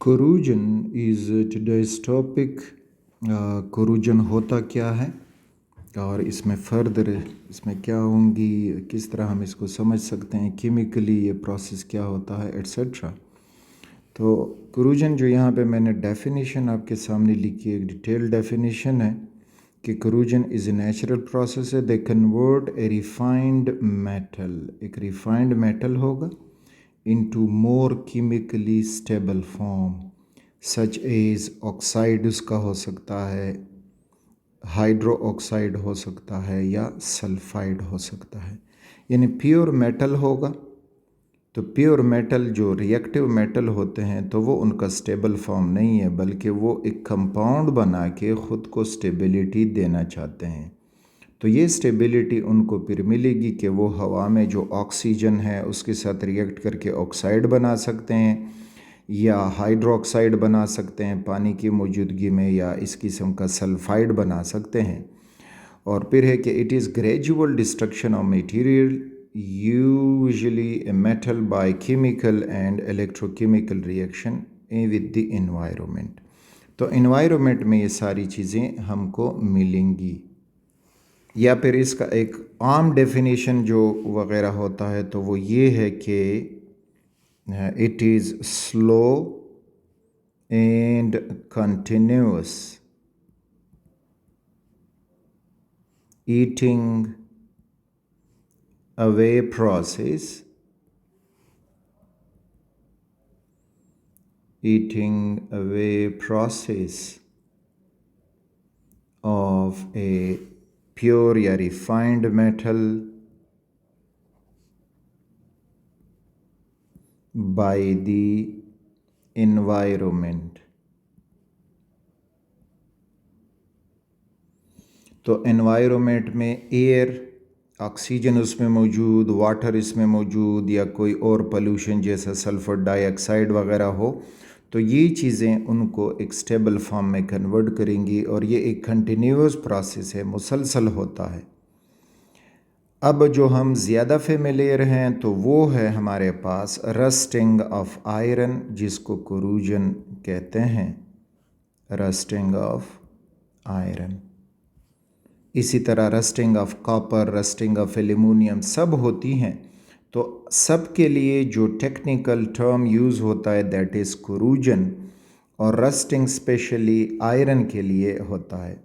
Corrosion is today's topic. corrosion होता क्या है और इसमें फर्दर इसमें क्या होंगी, किस तरह हम इसको समझ सकते हैं, केमिकली ये प्रोसेस क्या होता है, एट्सेट्रा। तो corrosion जो यहाँ पे मैंने डेफिनेशन आपके सामने लिखी है, एक डिटेल डेफिनेशन है कि corrosion is a natural process है। They convert a refined metal, एक रिफाइंड मेटल होगा, into more chemically stable form such as oxide उसका हो सकता है, हाइड्रो ऑक्साइड हो सकता है या सल्फाइड हो सकता है। यानी प्योर मेटल होगा। तो प्योर मेटल जो रिएक्टिव मेटल होते हैं तो वो उनका स्टेबल फॉर्म नहीं है, बल्कि वो एक कंपाउंड बना के ख़ुद को स्टेबिलिटी देना चाहते हैं। तो ये स्टेबिलिटी उनको फिर मिलेगी कि वो हवा में जो ऑक्सीजन है उसके साथ रिएक्ट करके ऑक्साइड बना सकते हैं या हाइड्रोक्साइड बना सकते हैं पानी की मौजूदगी में, या इस किस्म का सल्फाइड बना सकते हैं। और फिर है कि it is gradual destruction of material usually a metal by chemical and electrochemical reaction with the environment. तो एनवायरनमेंट में ये सारी चीज़ें हमको मिलेंगी। या फिर इसका एक आम डेफिनेशन जो वगैरह होता है तो वो ये है कि it is slow and continuous eating away process, eating away process of a pure या refined metal by the environment। तो environment में एयर, ऑक्सीजन उसमें मौजूद, वाटर इसमें मौजूद, या कोई और पोल्यूशन जैसा सल्फर डाइऑक्साइड वगैरह हो, तो ये चीज़ें उनको एक स्टेबल फॉर्म में कन्वर्ट करेंगी और ये एक कंटिन्यूअस प्रोसेस है, मुसलसल होता है। अब जो हम ज़्यादा फेमिलियर हैं तो वो है हमारे पास रस्टिंग ऑफ आयरन, जिसको corrosion कहते हैं, रस्टिंग ऑफ आयरन। इसी तरह rusting of copper, rusting of aluminium सब होती हैं। तो सब के लिए जो टेक्निकल टर्म यूज़ होता है दैट इज़ corrosion, और रस्टिंग स्पेशली आयरन के लिए होता है।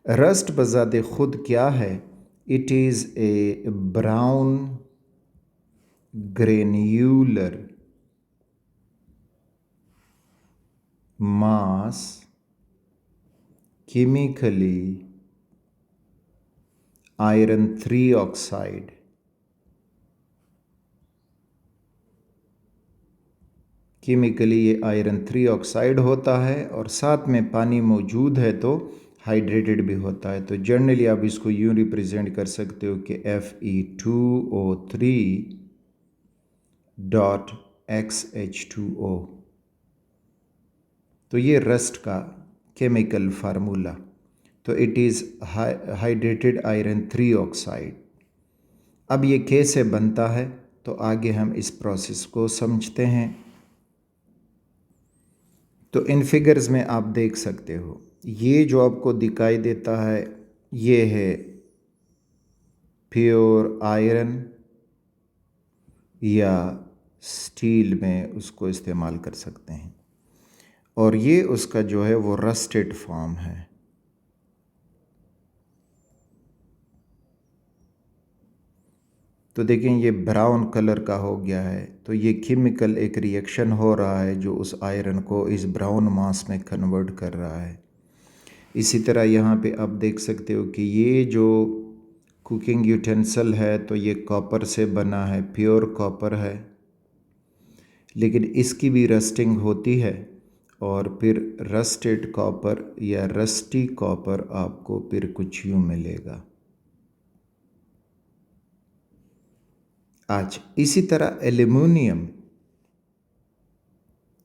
रस्ट बज़ाते खुद क्या है? It is a brown granular mass chemically iron 3 oxide. Chemically ये आयरन 3 ऑक्साइड होता है और साथ में पानी मौजूद है तो हाइड्रेटेड भी होता है। तो जनरली आप इसको यूँ रिप्रेजेंट कर सकते हो कि Fe2O3 डॉट XH2O। तो ये रस्ट का केमिकल फार्मूला। तो it is hydrated iron 3 oxide. अब ये कैसे बनता है तो आगे हम इस प्रोसेस को समझते हैं। तो इन फिगर्स में आप देख सकते हो, ये जो आपको दिखाई देता है ये है प्योर आयरन, या स्टील में उसको इस्तेमाल कर सकते हैं, और ये उसका जो है वो रस्टेड फॉर्म है। तो देखें ये ब्राउन कलर का हो गया है, तो ये केमिकल एक रिएक्शन हो रहा है जो उस आयरन को इस ब्राउन मास में कन्वर्ट कर रहा है। इसी तरह यहाँ पे आप देख सकते हो कि ये जो कुकिंग यूटेंसिल है तो ये कॉपर से बना है, प्योर कॉपर है, लेकिन इसकी भी रस्टिंग होती है और फिर रस्टेड कॉपर या रस्टी कॉपर आपको फिर कुछ यूँ मिलेगा। आज इसी तरह एल्युमिनियम,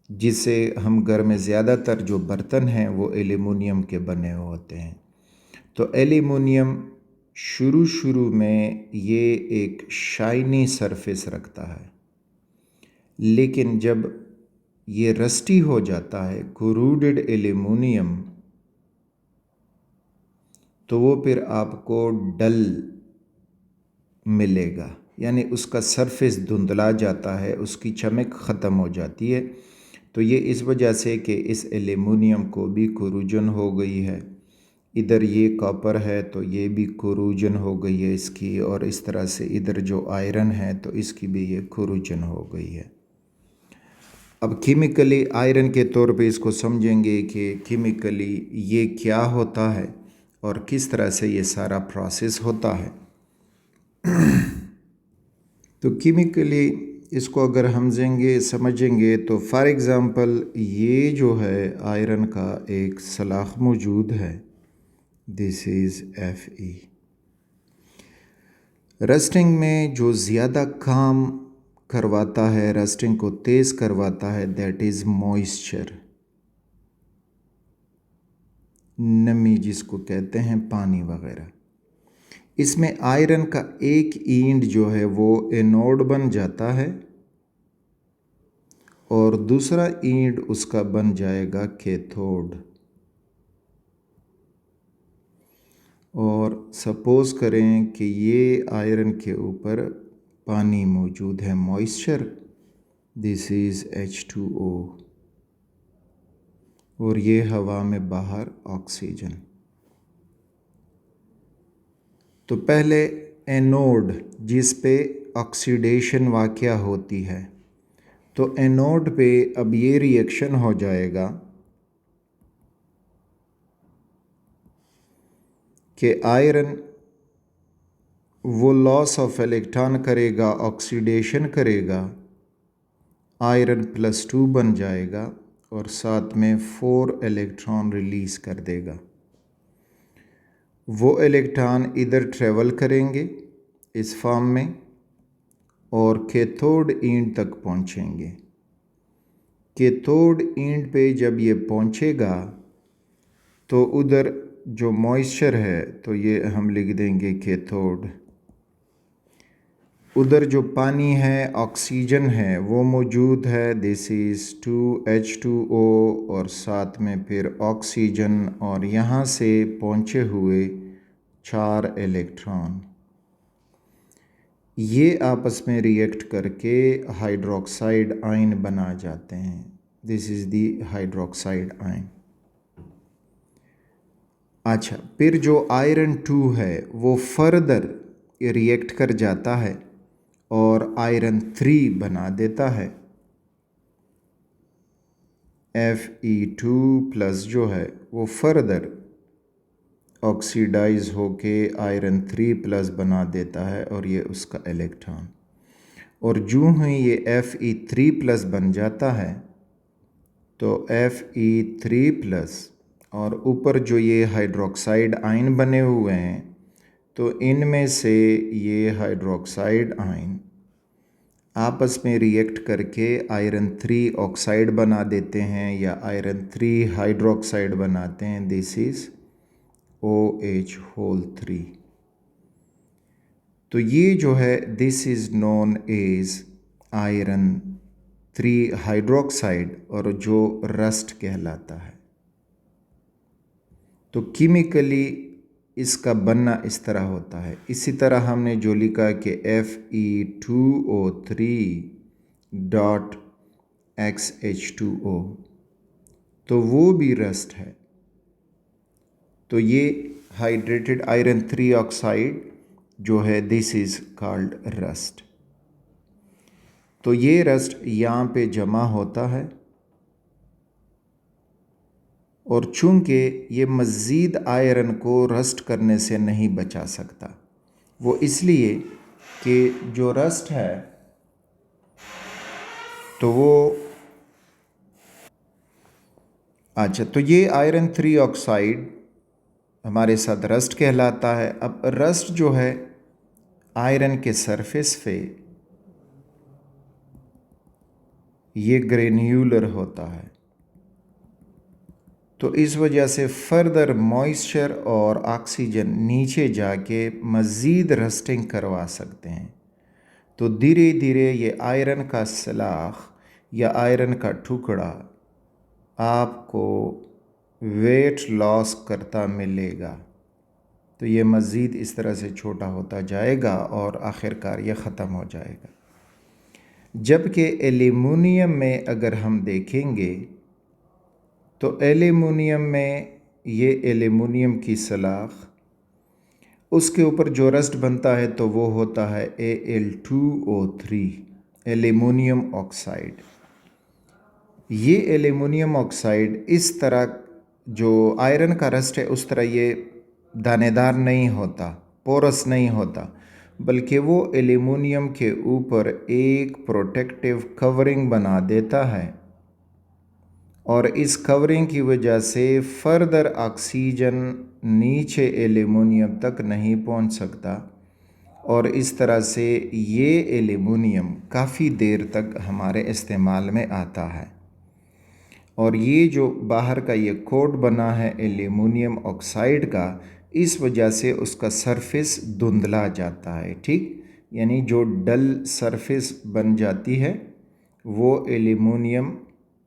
जिसे हम घर में ज़्यादातर जो बर्तन हैं वो एल्युमिनियम के बने हुए होते हैं। तो एल्युमिनियम शुरू में ये एक शाइनी सरफेस रखता है, लेकिन जब ये रस्टी हो जाता है, कोरूडेड एल्यूमिनियम, तो वो फिर आपको डल मिलेगा, यानी उसका सरफेस धुंधला जाता है, उसकी चमक ख़त्म हो जाती है। तो ये इस वजह से कि इस एल्यूमिनियम को भी कोरूजन हो गई है। इधर ये कॉपर है तो ये भी कोरूजन हो गई है इसकी, और इस तरह से इधर जो आयरन है तो इसकी भी ये कोरूजन हो गई है। अब केमिकली आयरन के तौर पे इसको समझेंगे कि केमिकली ये क्या होता है और किस तरह से ये सारा प्रोसेस होता है। तो केमिकली इसको अगर हम समझेंगे तो फॉर एग्ज़ाम्पल ये जो है आयरन का एक सलाख मौजूद है, दिस इज़ Fe। रस्टिंग में जो ज़्यादा काम करवाता है, रस्टिंग को तेज़ करवाता है, दैट इज़ मॉइस्चर, नमी जिसको कहते हैं, पानी वगैरह। इसमें आयरन का एक एंड जो है वो एनोड बन जाता है और दूसरा एंड उसका बन जाएगा कैथोड। और सपोज़ करें कि ये आयरन के ऊपर पानी मौजूद है, मॉइस्चर, दिस इज़ H2O, और ये हवा में बाहर ऑक्सीजन। तो पहले एनोड जिस पे ऑक्सीडेशन वाक़या होती है, तो एनोड पे अब ये रिएक्शन हो जाएगा कि आयरन वो लॉस ऑफ इलेक्ट्रॉन करेगा, ऑक्सीडेशन करेगा, आयरन +2 बन जाएगा और साथ में 4 इलेक्ट्रॉन रिलीज़ कर देगा। वो इलेक्ट्रॉन इधर ट्रेवल करेंगे इस फॉर्म में और कैथोड एंड तक पहुंचेंगे। कैथोड एंड पे जब ये पहुंचेगा तो उधर जो मॉइस्चर है तो ये हम लिख देंगे कैथोड, उधर जो पानी है, ऑक्सीजन है, वो मौजूद है, दिस इज़ 2H2O, और साथ में फिर ऑक्सीजन, और यहाँ से पहुँचे हुए 4 इलेक्ट्रॉन, ये आपस में रिएक्ट करके हाइड्रोक्साइड आयन बना जाते हैं, this is the hydroxide ion. अच्छा, फिर जो आयरन 2 है वो फर्दर रिएक्ट कर जाता है और आयरन 3 बना देता है, Fe2+ जो है वो फर्दर ऑक्सीडाइज होके आयरन 3+ बना देता है, और ये उसका इलेक्ट्रॉन। और जो ही ये Fe3+ बन जाता है तो Fe3+ और ऊपर जो ये हाइड्रोक्साइड आयन बने हुए हैं, तो इनमें से ये हाइड्रोक्साइड आयन आपस में रिएक्ट करके आयरन 3 ऑक्साइड बना देते हैं या आयरन 3 हाइड्रोक्साइड बनाते हैं, दिस इज़ OH3। तो ये जो है this is known as iron 3 hydroxide, और जो रस्ट कहलाता है। तो केमिकली इसका बनना इस तरह होता है। इसी तरह हमने जो लिखा कि Fe2O3.XH2O, तो वो भी रस्ट है। तो ये हाइड्रेटेड आयरन 3 ऑक्साइड जो है, दिस इज़ कॉल्ड रस्ट। तो ये रस्ट यहाँ पे जमा होता है, और चूंकि ये मज़ीद आयरन को रस्ट करने से नहीं बचा सकता, वो इसलिए कि जो रस्ट है तो वो अच्छा, तो ये आयरन 3 ऑक्साइड हमारे साथ रस्ट कहलाता है। अब रस्ट जो है आयरन के सरफेस पे ये ग्रेन्यूलर होता है, तो इस वजह से फर्दर मॉइस्चर और ऑक्सीजन नीचे जाके मज़ीद रस्टिंग करवा सकते हैं। तो धीरे धीरे ये आयरन का सलाख या आयरन का टुकड़ा आपको वेट लॉस करता मिलेगा, तो ये मज़ीद इस तरह से छोटा होता जाएगा और आखिरकार ये ख़त्म हो जाएगा। जबकि एल्युमिनियम में अगर हम देखेंगे तो एल्युमिनियम में ये एल्युमिनियम की सलाख, उसके ऊपर जो रस्ट बनता है तो वो होता है Al2O3, एल्युमिनियम ऑक्साइड। ये एल्युमिनियम ऑक्साइड इस तरह जो आयरन का रस्ट है उस तरह ये दानेदार नहीं होता, पोरस नहीं होता, बल्कि वो एल्युमिनियम के ऊपर एक प्रोटेक्टिव कवरिंग बना देता है और इस कवरिंग की वजह से फर्दर ऑक्सीजन नीचे एल्युमिनियम तक नहीं पहुंच सकता और इस तरह से ये एल्युमिनियम काफ़ी देर तक हमारे इस्तेमाल में आता है। और ये जो बाहर का ये कोट बना है एल्युमिनियम ऑक्साइड का, इस वजह से उसका सरफेस धुंधला जाता है। ठीक, यानी जो डल सरफेस बन जाती है वो एल्युमिनियम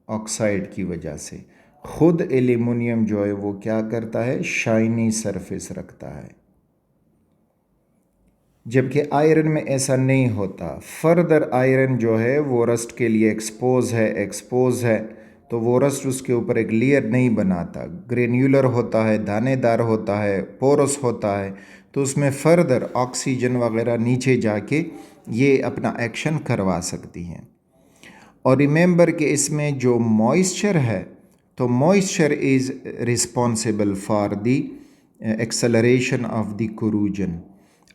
ऑक्साइड की वजह से। ख़ुद एल्युमिनियम जो है वो क्या करता है, शाइनी सरफेस रखता है, जबकि आयरन में ऐसा नहीं होता। फर्दर आयरन जो है वो रस्ट के लिए एक्सपोज है तो वो रस्ट उसके ऊपर एक लेयर नहीं बनाता, ग्रेन्यूलर होता है, दानेदार होता है, पोरस होता है, तो उसमें फर्दर ऑक्सीजन वगैरह नीचे जाके ये अपना एक्शन करवा सकती हैं। और रिमेंबर कि इसमें जो मॉइस्चर है, तो moisture is responsible for the acceleration of the corrosion.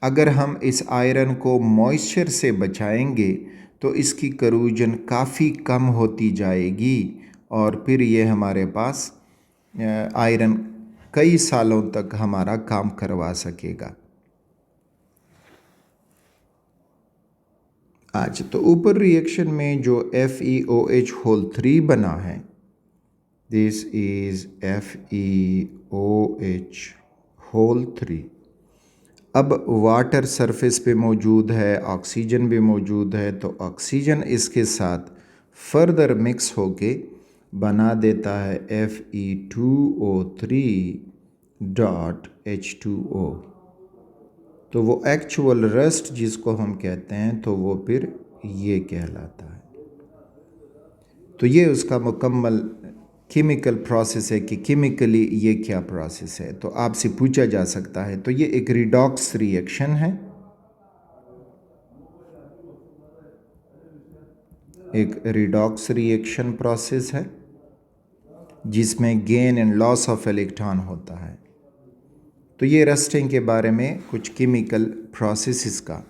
अगर हम इस आयरन को मॉइस्चर से बचाएंगे तो इसकी करूजन काफ़ी कम होती जाएगी और फिर ये हमारे पास आयरन कई सालों तक हमारा काम करवा सकेगा। आज तो ऊपर रिएक्शन में जो FeOH होल 3 बना है, दिस इज FeOH होल 3। अब वाटर सरफेस पे मौजूद है, ऑक्सीजन भी मौजूद है, तो ऑक्सीजन इसके साथ फर्दर मिक्स होके बना देता है Fe2O3.H2O। तो वो एक्चुअल रस्ट जिसको हम कहते हैं तो वो फिर ये कहलाता है। तो ये उसका मुकम्मल केमिकल प्रोसेस है कि केमिकली ये क्या प्रोसेस है। तो आपसे पूछा जा सकता है, तो ये एक रिडॉक्स रिएक्शन है, एक रिडॉक्स रिएक्शन प्रोसेस है जिसमें gain and loss of electron होता है। तो ये रस्टिंग के बारे में कुछ केमिकल प्रोसेसेस का।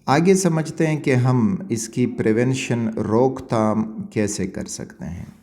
आगे समझते हैं कि हम इसकी प्रिवेंशन, रोकथाम कैसे कर सकते हैं।